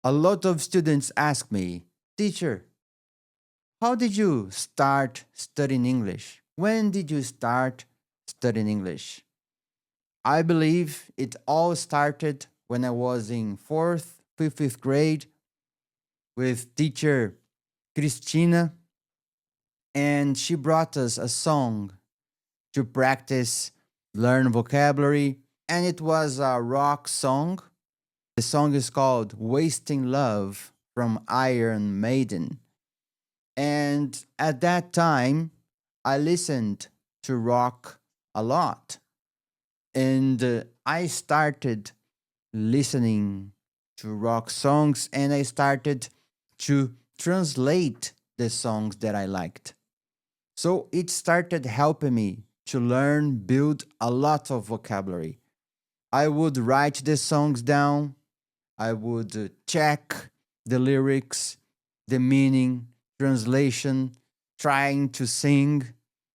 A lot of students ask me, "Teacher, how did you start studying English? When did you start studying English?" I believe it all started when I was in fourth, fifth grade with teacher Christina, and she brought us a song to practice, learn vocabulary, and it was a rock song. The song is called Wasting Love from Iron Maiden. And at that time, I listened to rock a lot. And I started listening to rock songs and I started to translate the songs that I liked. So it started helping me to learn, build a lot of vocabulary. I would write the songs down, I would check the lyrics, the meaning, translation, trying to sing,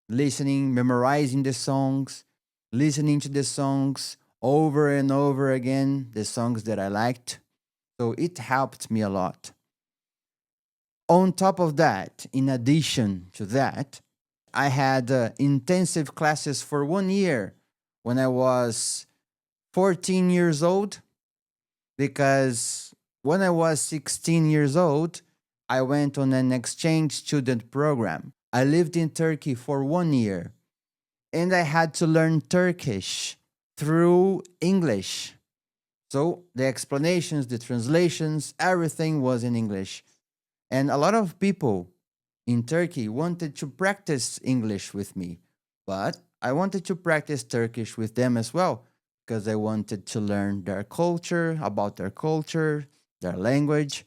listening, memorizing the songs, listening to the songs over and over again, the songs that I liked. So it helped me a lot. On top of that, in addition to that, I had intensive classes for 1 year when I was 14 years old, because when I was 16 years old, I went on an exchange student program. I lived in Turkey for 1 year and I had to learn Turkish through English. So the explanations, the translations, everything was in English. And a lot of people in Turkey wanted to practice English with me, but I wanted to practice Turkish with them as well because I wanted to learn their culture, about their culture, their language.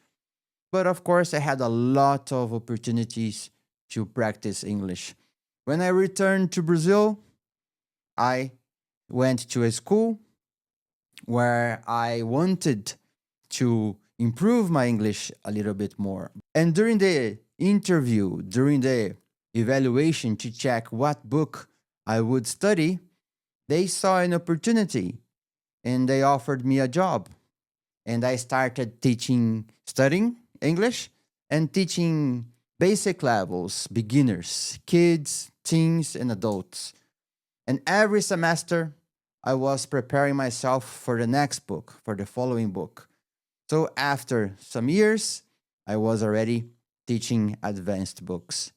But of course, I had a lot of opportunities to practice English. When I returned to Brazil, I went to a school where I wanted to improve my English a little bit more. And during the interview, during the evaluation to check what book I would study, they saw an opportunity and they offered me a job. And I started studying English and teaching basic levels, beginners, kids, teens, and adults. And every semester, I was preparing myself for the next book, for the following book. So after some years, I was already teaching advanced books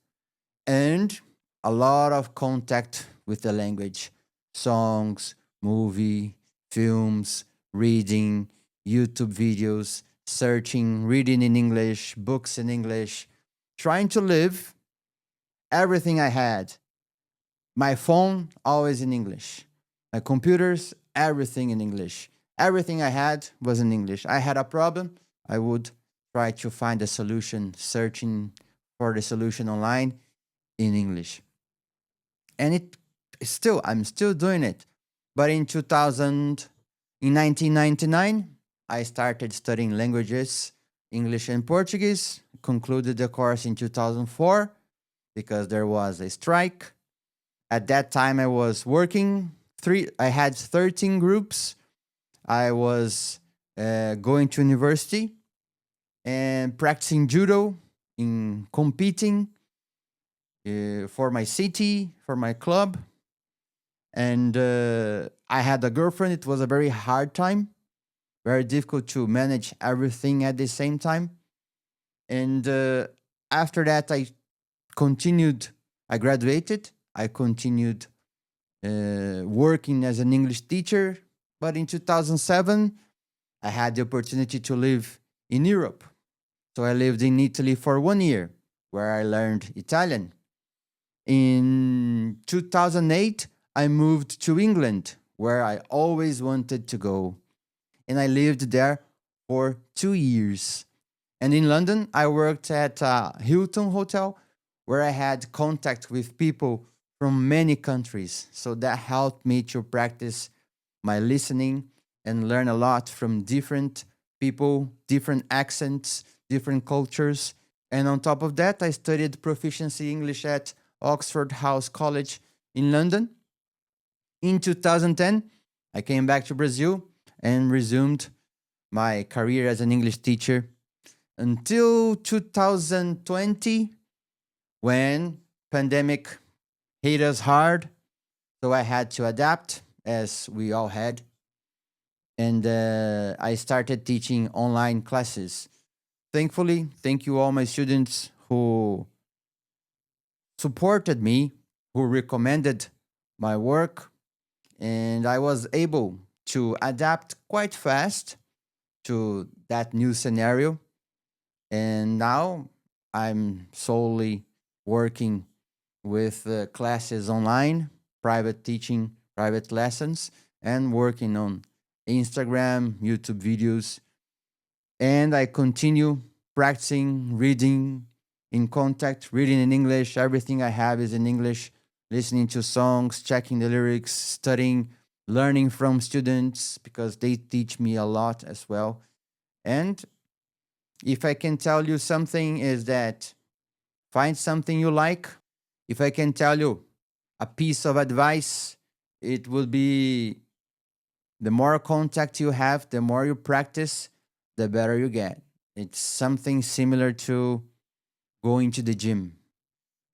and a lot of contact with the language, songs, movie, films, reading, YouTube videos, searching, reading in English, books in English, trying to live everything I had. My phone, always in English. My computers, everything in English. Everything I had was in English. I had a problem, I would try to find a solution, searching for the solution online in English. And I'm still doing it. But in 1999, I started studying languages, English and Portuguese, concluded the course in 2004 because there was a strike. At that time, I was working. I had 13 groups. I was going to university and practicing judo, in competing for my city, for my club. And I had a girlfriend. It was a very hard time, very difficult to manage everything at the same time. And after that, continued, I graduated. I continued working as an English teacher. But in 2007, I had the opportunity to live in Europe. So I lived in Italy for 1 year, where I learned Italian. In 2008, I moved to England, where I always wanted to go. And I lived there for 2 years. And in London, I worked at a Hilton Hotel, where I had contact with people from many countries. So that helped me to practice my listening and learn a lot from different people, different accents, different cultures. And on top of that, I studied proficiency English at Oxford House College in London. In 2010, I came back to Brazil and resumed my career as an English teacher until 2020 when pandemic hit us hard. So I had to adapt as we all had. And I started teaching online classes. Thankfully, thank you all my students who supported me, who recommended my work, and I was able to adapt quite fast to that new scenario. And now I'm solely working with classes online, private teaching, private lessons, and working on Instagram, YouTube videos. And I continue practicing reading in contact, reading in English. Everything I have is in English, listening to songs, checking the lyrics, studying, learning from students because they teach me a lot as well. And if I can tell you something, is that find something you like. If I can tell you a piece of advice, it will be the more contact you have, the more you practice, the better you get. It's something similar to going to the gym,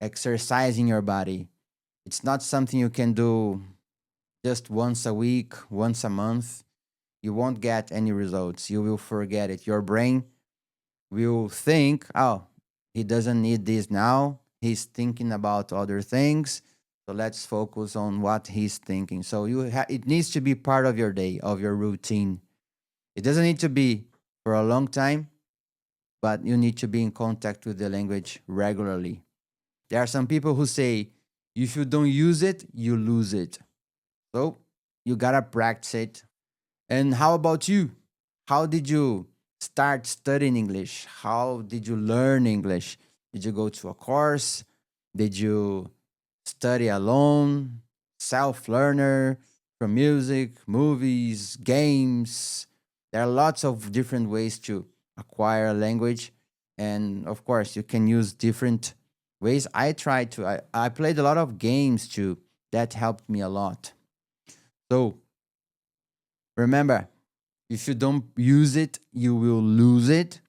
exercising your body. It's not something you can do just once a week, once a month. You won't get any results. You will forget it. Your brain will think, oh, he doesn't need this now. He's thinking about other things. So let's focus on what he's thinking. So it needs to be part of your day, of your routine. It doesn't need to be for a long time, but you need to be in contact with the language regularly. There are some people who say, if you don't use it, you lose it. So you gotta practice it. And how about you? How did you start studying English? How did you learn English? Did you go to a course? Did you study alone? Self learner from music, movies, games? There are lots of different ways to acquire a language. And of course, you can use different ways. I played a lot of games too. That helped me a lot. So remember, if you don't use it, you will lose it.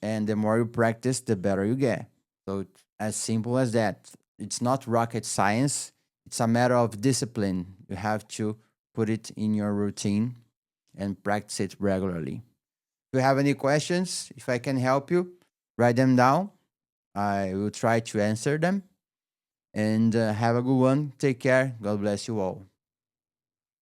And the more you practice, the better you get. So it's as simple as that. It's not rocket science. It's a matter of discipline. You have to put it in your routine and practice it regularly. If you have any questions, if I can help you, write them down. I will try to answer them. And have a good one. Take care. God bless you all.